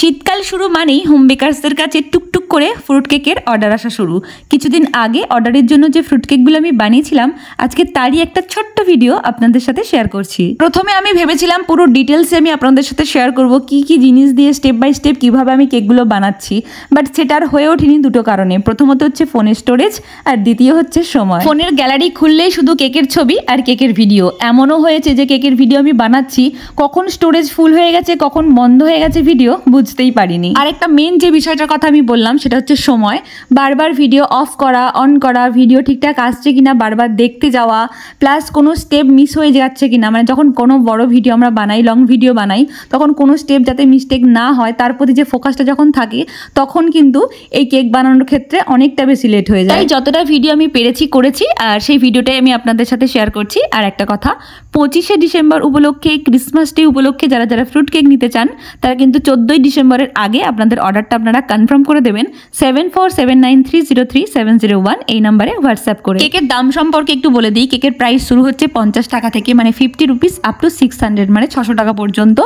শীতকাল শুরু মানেই হোম বেকার্সদের কাছে টুকটুক করে ফ্রুট কেকের অর্ডার আসা শুরু। কিছুদিন আগে অর্ডারের জন্য যে ফ্রুট কেকগুলো আমি বানিয়েছিলাম, আজকে তারই একটা ছোট্ট ভিডিও আপনাদের সাথে শেয়ার করছি। প্রথমে আমি ভেবেছিলাম পুরো ডিটেলসে আমি আপনাদের সাথে শেয়ার করব কি কি জিনিস দিয়ে স্টেপ বাই স্টেপ কিভাবে আমি কেকগুলো বানাচ্ছি, বাট সেটার হয়ে ওঠেনি দুটো কারণে। প্রথমত হচ্ছে ফোনের স্টোরেজ, আর দ্বিতীয় হচ্ছে সময়। ফোনের গ্যালারি খুললেই শুধু কেকের ছবি আর কেকের ভিডিও। এমনও হয়েছে যে কেকের ভিডিও আমি বানাচ্ছি, কখন স্টোরেজ ফুল হয়ে গেছে, কখন বন্ধ হয়ে গেছে ভিডিও বুঝতেই পারিনি। আর একটা মেন যে বিষয়টার কথা আমি বললাম সেটা হচ্ছে সময়। বারবার ভিডিও অফ করা, অন করা, ভিডিও ঠিকঠাক আসছে কিনা বারবার দেখতে যাওয়া, প্লাস কোনো স্টেপ মিস হয়ে যাচ্ছে কিনা, মানে যখন কোনো বড় ভিডিও আমরা বানাই, লং ভিডিও বানাই, তখন কোনো স্টেপ যাতে মিস্টেক না হয় তার প্রতি যে ফোকাসটা যখন থাকে, তখন কিন্তু এই কেক বানানোর ক্ষেত্রে অনেকটা বেশি লেট হয়ে যায়। যতটা ভিডিও আমি পেরেছি করেছি, আর সেই ভিডিওটাই আমি আপনাদের সাথে শেয়ার করছি। আর একটা কথা, 25শে ডিসেম্বর উপলক্ষে, ক্রিসমাস ডে উপলক্ষে যারা যারা ফ্রুট কেক নিতে চান তারা কিন্তু 14ই ডিসেম্বরের আগে আপনাদের অর্ডারটা আপনারা কনফার্ম করে দেবেন 7479303701 এই নাম্বারে হোয়াটসঅ্যাপ করে। কেকের দাম সম্পর্কে একটু বলে দিই। কেকের প্রাইস শুরু হচ্ছে 50 টাকা থেকে, মানে 50 রুপিস আপ টু 600, মানে 600 টাকা পর্যন্ত।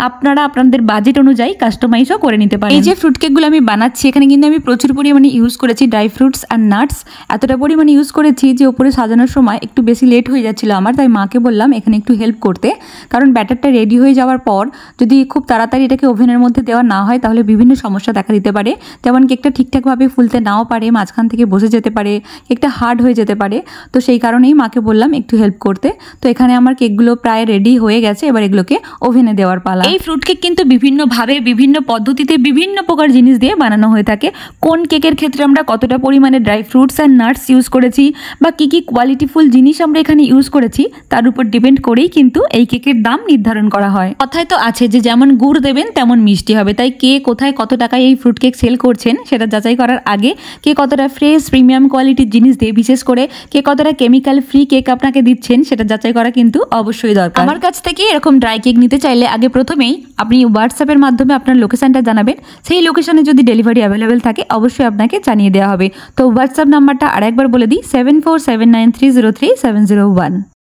আপনারা আপনাদের বাজেট অনুযায়ী কাস্টমাইজও করে নিতে পারেন। এই যে ফ্রুট কেকগুলো আমি বানাচ্ছি, এখানে কিন্তু আমি প্রচুর পরিমাণে ইউজ করেছি ড্রাই ফ্রুটস আর নাটস। এতটা পরিমাণে ইউজ করেছি যে উপরে সাজানোর সময় একটু বেশি লেট হয়ে যাচ্ছিল আমার, তাই মাকে বললাম এখানে একটু হেল্প করতে। কারণ ব্যাটারটা রেডি হয়ে যাওয়ার পর যদি খুব তাড়াতাড়ি এটাকে ওভেনের মধ্যে দেওয়া না হয় তাহলে বিভিন্ন সমস্যা দেখা দিতে পারে। যেমন কেকটা ঠিকঠাকভাবে ফুলতে নাও পারে, মাঝখান থেকে বসে যেতে পারে, কেকটা হার্ড হয়ে যেতে পারে। তো সেই কারণেই মাকে বললাম একটু হেল্প করতে। তো এখানে আমার কেকগুলো প্রায় রেডি হয়ে গেছে, এবার এগুলোকে ওভেনে দেওয়ার পালা। এই ফ্রুট কেক কিন্তু বিভিন্নভাবে, বিভিন্ন পদ্ধতিতে, বিভিন্ন প্রকার জিনিস দিয়ে বানানো হয়ে থাকে। কোন কেকের ক্ষেত্রে আমরা কতটা পরিমাণে ড্রাই ফ্রুটস আর নাটস ইউজ করেছি বা কী কী কোয়ালিটিফুল জিনিস আমরা এখানে ইউজ করেছি তার উপর ডিপেন্ড করেই কিন্তু এই কেকের দাম নির্ধারণ করা হয়। কথায় তো আছে যে যেমন গুড় দেবেন তেমন মিষ্টি হবে। তাই কে কোথায় কত টাকায় এই ফ্রুট কেক সেল করছেন সেটা যাচাই করার আগে কে কতটা ফ্রেশ প্রিমিয়াম কোয়ালিটির জিনিস দিয়ে, বিশেষ করে কে কতটা কেমিক্যাল ফ্রি কেক আপনাকে দিচ্ছেন সেটা যাচাই করা কিন্তু অবশ্যই দরকার। আমার কাছ থেকে এরকম ড্রাই কেক নিতে চাইলে আগে প্রথমেই আপনি হোয়াটসঅ্যাপের মাধ্যমে আপনার লোকেশনটা জানাবেন। সেই লোকেশনে যদি ডেলিভারি অ্যাভেলেবেল থাকে অবশ্যই আপনাকে জানিয়ে দেওয়া হবে। তো হোয়াটসঅ্যাপ নাম্বারটা আরেকবার বলে দিই, 7479303701।